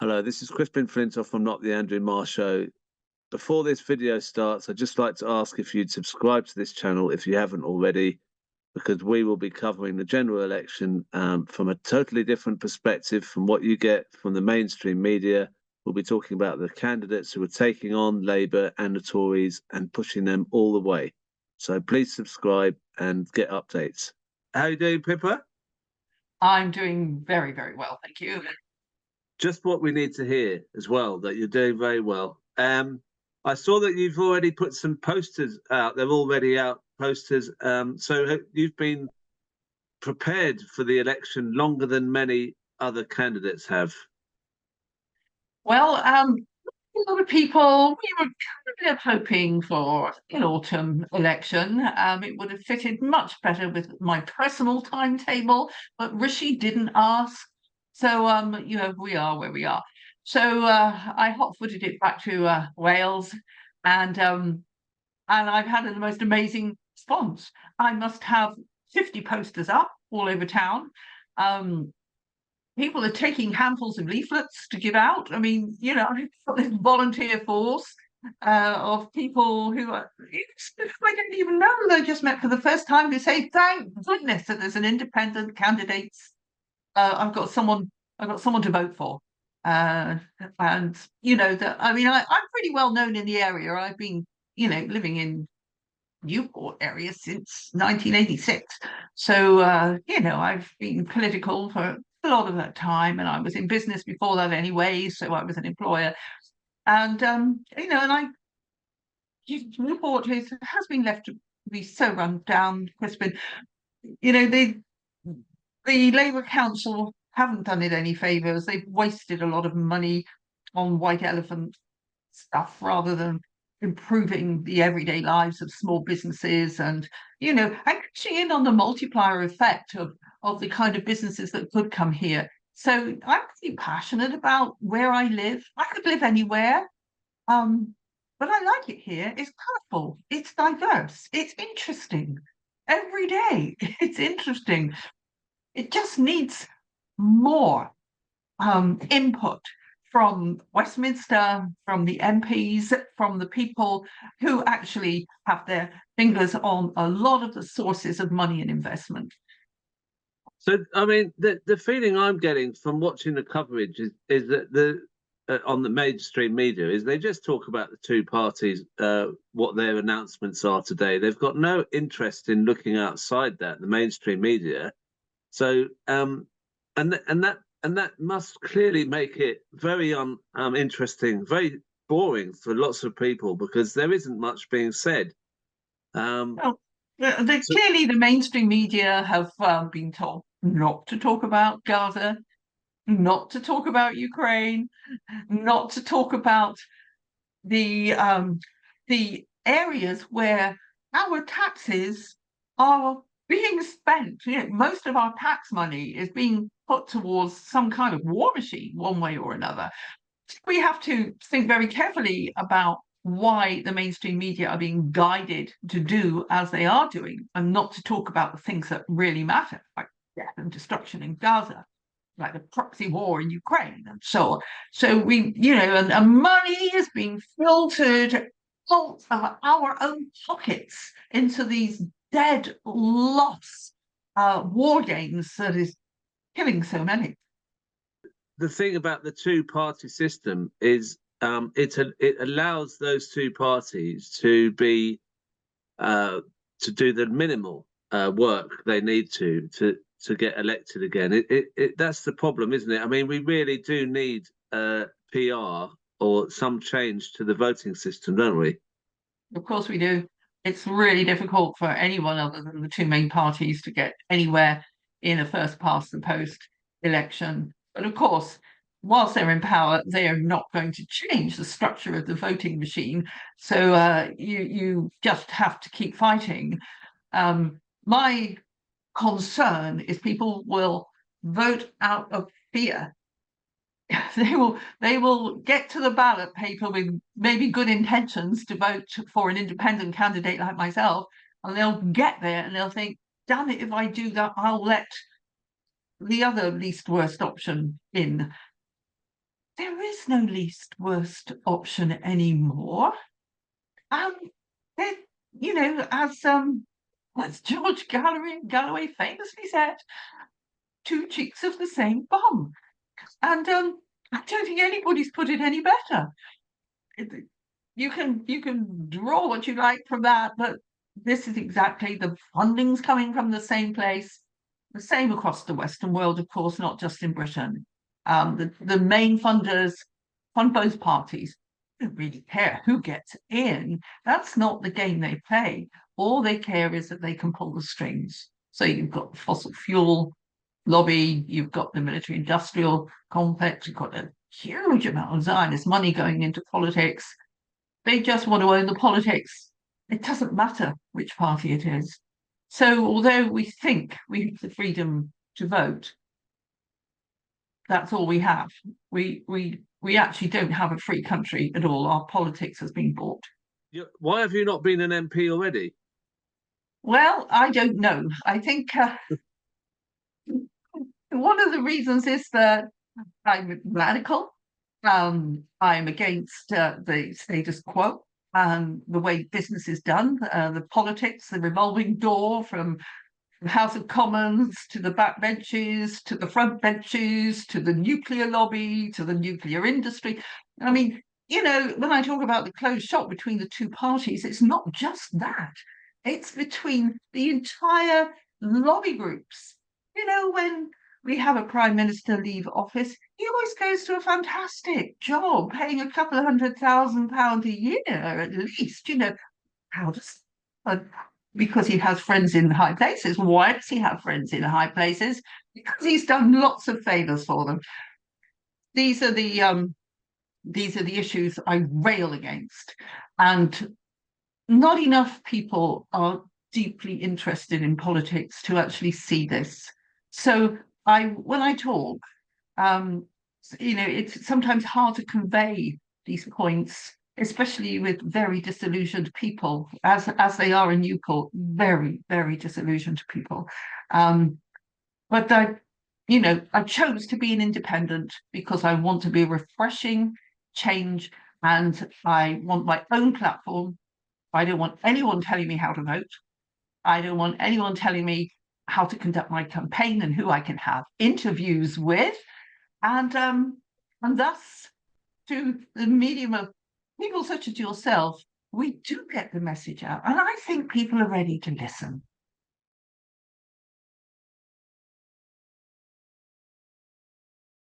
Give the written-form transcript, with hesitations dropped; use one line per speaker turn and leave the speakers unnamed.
Hello, this is Crispin Flintoff from Not the Andrew Marr Show. Before this video starts, I'd just like to ask if you'd subscribe to this channel if you haven't already, because we will be covering the general election from a totally different perspective from what you get from the mainstream media. We'll be talking about the candidates who are taking on Labour and the Tories and pushing them all the way. So please subscribe and get updates. How are you doing, Pippa?
I'm doing very, very well, thank you.
Just what we need to hear as well, that you're doing very well. I saw that you've already put some posters out. They're already out, posters. So you've been prepared for the election longer than many other candidates have.
Well, a lot of people, we were kind of hoping for an autumn election. It would have fitted much better with my personal timetable, but Rishi didn't ask. So, we are where we are. So I hot-footed it back to Wales, and I've had the most amazing response. I must have 50 posters up all over town. Um, People are taking handfuls of leaflets to give out. I mean, I've got this volunteer force of people who are, I don't even know, they just met for the first time, to say, thank goodness that there's an independent candidate. I've got someone to vote for. And that, I mean, I'm pretty well known in the area. I've been, living in Newport area since 1986. So, I've been political for a lot of that time, and I was in business before that anyway. So I was an employer, and Newport has been left to be so run down, Crispin. The Labour Council haven't done it any favours. They've wasted a lot of money on white elephant stuff rather than improving the everyday lives of small businesses and catching in on the multiplier effect of the kind of businesses that could come here. So I'm pretty passionate about where I live. I could live anywhere, but I like it here. It's colourful, it's diverse, it's interesting every day. It's interesting. It just needs more input from Westminster, from the MPs, from the people who actually have their fingers on a lot of the sources of money and investment.
So, I mean, the feeling I'm getting from watching the coverage is that on the mainstream media is they just talk about the two parties, what their announcements are today. They've got no interest in looking outside that, the mainstream media. So, and that must clearly make it very interesting, very boring for lots of people because there isn't much being said.
Well,
So,
clearly the mainstream media have been told not to talk about Gaza, not to talk about Ukraine, not to talk about the areas where our taxes are being spent. Most of our tax money is being put towards some kind of war machine, one way or another. We have to think very carefully about why the mainstream media are being guided to do as they are doing, and not to talk about the things that really matter, like death and destruction in Gaza, like the proxy war in Ukraine, and so on. So and money is being filtered out of our own pockets into these dead, lost war games that is killing so many.
the thing about the two-party system is it allows those two parties to be to do the minimal work they need to get elected again. That's the problem, isn't it? I mean, we really do need PR or some change to the voting system, don't we?
Of course we do. It's really difficult for anyone other than the two main parties to get anywhere in a first past the post election. But of course, whilst they're in power, they are not going to change the structure of the voting machine. So you just have to keep fighting. My concern is people will vote out of fear. They will get to the ballot paper with maybe good intentions to vote for an independent candidate like myself, and they'll get there and they'll think, damn it, if I do that, I'll let the other least worst option in. there is no least worst option anymore. Um, there, as George Galloway famously said, two cheeks of the same bomb. And I don't think anybody's put it any better. You can draw what you like from that, but this is exactly the funding's coming from the same place, the same across the Western world, of course, not just in Britain. The main funders fund both parties. They don't really care who gets in. That's not the game they play. All they care is that they can pull the strings. So you've got the fossil fuel lobby, you've got the military industrial complex, you've got a huge amount of Zionist money going into politics. They just want to own the politics. It doesn't matter which party it is. So although we think we have the freedom to vote, that's all we have. We actually don't have a free country at all. Our politics has been bought.
Why have you not been an MP already?
Well, I don't know. I think one of the reasons is that I'm radical. I'm against the status quo and the way business is done, the politics, the revolving door from the House of Commons to the backbenches, to the front benches, to the nuclear lobby, to the nuclear industry. I mean, when I talk about the closed shop between the two parties, it's not just that. It's between the entire lobby groups. When we have a prime minister leave office, he always goes to a fantastic job, paying a couple of £100,000 a year at least. How does because he has friends in high places. Why does he have friends in high places? Because he's done lots of favors for them. These are the issues I rail against, and not enough people are deeply interested in politics to actually see this. So when I talk, it's sometimes hard to convey these points, especially with very disillusioned people, as they are in Newport, very, very disillusioned people. But I chose to be an independent because I want to be a refreshing change, and I want my own platform. I don't want anyone telling me how to vote. I don't want anyone telling me how to conduct my campaign and who I can have interviews with. And thus, through the medium of people such as yourself, we do get the message out. And I think people are ready to listen.